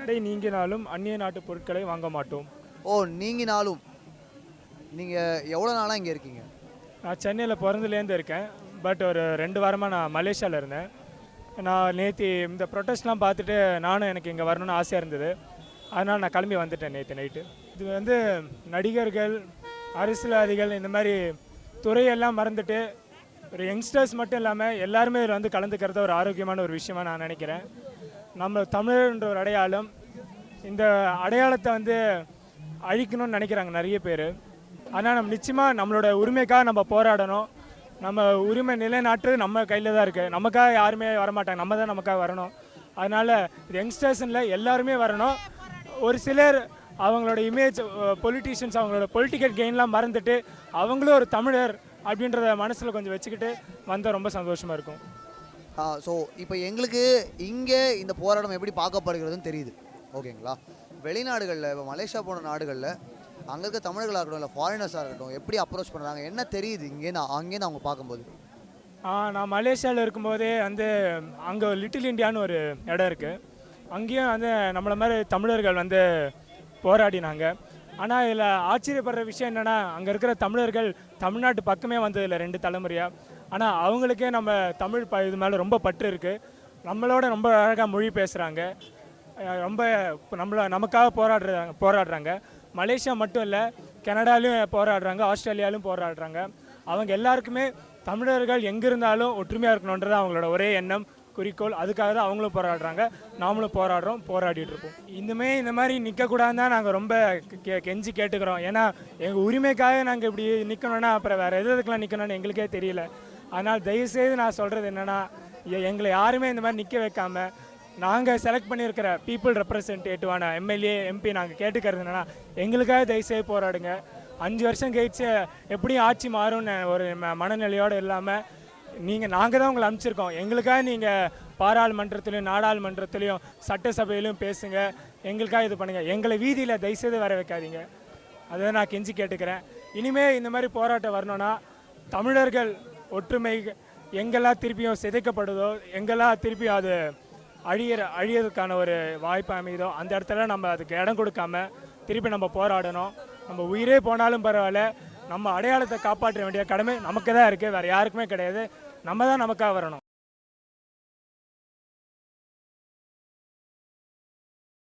தடை நீங்கினாலும் அந்நிய நாட்டு பொருட்களை வாங்க மாட்டோம். ஓ, நீங்கினாலும். நீங்கள் எவ்வளோ நாளாக இங்கே இருக்கீங்க? நான் சென்னையில் பிறந்துலேருந்து இருக்கேன். பட் ஒரு 2 வாரமாக நான் மலேசியாவில் இருந்தேன். நான் நேற்று இந்த ப்ரொட்டஸ்ட்லாம் பார்த்துட்டு எனக்கு இங்கே வரணும்னு ஆசையாக இருந்தது. அதனால் நான் கிளம்பி வந்துட்டேன் நேற்று நைட்டு. இது வந்து நடிகர்கள், அரசியல்வாதிகள் இந்த மாதிரி துறையெல்லாம் மறந்துட்டு ஒரு யங்ஸ்டர்ஸ் மட்டும் இல்லாமல் எல்லாருமே இதில் வந்து கலந்துக்கிறது ஒரு ஆரோக்கியமான ஒரு விஷயமாக நான் நினைக்கிறேன். நம்ம தமிழர்ன்ற ஒரு அடையாளம், இந்த அடையாளத்தை வந்து அழிக்கணும்னு நினைக்கிறாங்க நிறைய பேர். ஆனால் நம்ம நிச்சயமாக நம்மளோட உரிமைக்காக நம்ம போராடணும். நம்ம உரிமை நிலைநாட்டு நம்ம கையில் தான் இருக்குது. நமக்காக யாருமே வரமாட்டாங்க, நம்ம தான் நமக்காக வரணும். அதனால் இது யங்ஸ்டர்ஸ்னில் எல்லாருமே வரணும். ஒரு சிலர் அவங்களோட இமேஜ், பொலிட்டீஷியன்ஸ் அவங்களோட பொலிட்டிக்கல் கெயின்லாம் மறந்துட்டு அவங்களும் ஒரு தமிழர் அப்படின்றத மனசில் கொஞ்சம் வச்சுக்கிட்டு வந்தால் ரொம்ப சந்தோஷமாக இருக்கும். ஸோ இப்போ எங்களுக்கு இங்கே இந்த போராட்டம் எப்படி பார்க்கப்படுகிறதுன்னு தெரியுது, ஓகேங்களா? வெளிநாடுகளில், இப்போ மலேசியா போன நாடுகளில் அங்கே இருக்க தமிழர்களாக இருக்கட்டும், இல்லை ஃபாரினர்ஸாக இருக்கட்டும், எப்படி அப்ரோச் பண்ணுறாங்க, என்ன தெரியுது அங்கேருந்து அவங்க பார்க்கும்போது? நான் மலேசியாவில் இருக்கும்போதே வந்து அங்கே லிட்டில் இண்டியான்னு ஒரு இடம் இருக்குது. அங்கேயும் வந்து நம்மளை மாதிரி தமிழர்கள் வந்து போராடினாங்க. ஆனால் இதில் ஆச்சரியப்படுற விஷயம் என்னென்னா, அங்கே இருக்கிற தமிழர்கள் தமிழ்நாட்டு பக்கமே வந்ததில்லை 2 தலைமுறையாக. ஆனால் அவங்களுக்கே நம்ம தமிழ் இது மேலே ரொம்ப பற்று இருக்குது. நம்மளோட ரொம்ப அழகாக மொழி பேசுகிறாங்க, ரொம்ப நமக்காக போராடுறாங்க. மலேசியா மட்டும் இல்லை, கனடாலையும் போராடுறாங்க, ஆஸ்திரேலியாவிலும் போராடுறாங்க. அவங்க எல்லாருக்குமே தமிழர்கள் எங்கே இருந்தாலும் ஒற்றுமையாக இருக்கணுன்றது அவங்களோட ஒரே எண்ணம், குறிக்கோள். அதுக்காக தான் அவங்களும் போராடுறாங்க, நாமளும் போராடிட்டு இருக்கோம். இந்த மாதிரி நிற்கக்கூடாதுன்னு தான் நாங்கள் ரொம்ப கெஞ்சி கேட்டுக்கிறோம். ஏன்னா எங்கள் உரிமைக்காக நாங்கள் இப்படி நிற்கணும்னா அப்புறம் வேறு எதுக்கெல்லாம் நிற்கணும்னு எங்களுக்கே தெரியல. அதனால் தயவுசெய்து நான் சொல்கிறது என்னென்னா, எங்களை யாருமே இந்த மாதிரி நிற்க வைக்காமல் நாங்கள் செலக்ட் பண்ணியிருக்கிற பீப்புள் ரெப்ரசன்டேட்டிவான எம்எல்ஏ, எம்பி நாங்கள் கேட்டுக்கிறது என்னென்னா, எங்களுக்காக தயவுசெய்து போராடுங்க. 5 வருஷம் கழிச்சு எப்படியும் ஆட்சி மாறும்னு ஒரு மனநிலையோடு இல்லாமல், நாங்கள் தான் உங்களை அனுப்பிச்சிருக்கோம், எங்களுக்காக நீங்கள் பாராளுமன்றத்துலேயும் நாடாளுமன்றத்துலேயும் சட்டசபையிலும் பேசுங்க, எங்களுக்காக இது பண்ணுங்கள், எங்களை வீதியில் தயவுசெய்து வர வைக்காதீங்க. அதை நான் கெஞ்சி கேட்டுக்கிறேன். இனிமேல் இந்த மாதிரி போராட்டம் வரணும்னா தமிழர்கள் ஒற்றுமை எங்கெல்லாம் திருப்பியும் சிதைக்கப்படுதோ, எங்கெல்லாம் திருப்பியும் அது அழியறதுக்கான ஒரு வாய்ப்பு அமைதோ, அந்த இடத்துல நம்ம அதுக்கு இடம் கொடுக்காம திருப்பி நம்ம போராடணும். நம்ம உயிரே போனாலும் பரவாயில்ல, நம்ம அடையாளத்தை காப்பாற்ற வேண்டிய கடமை நமக்கு தான் இருக்குது, வேறு யாருக்குமே கிடையாது. நம்ம தான் நமக்காக வரணும்.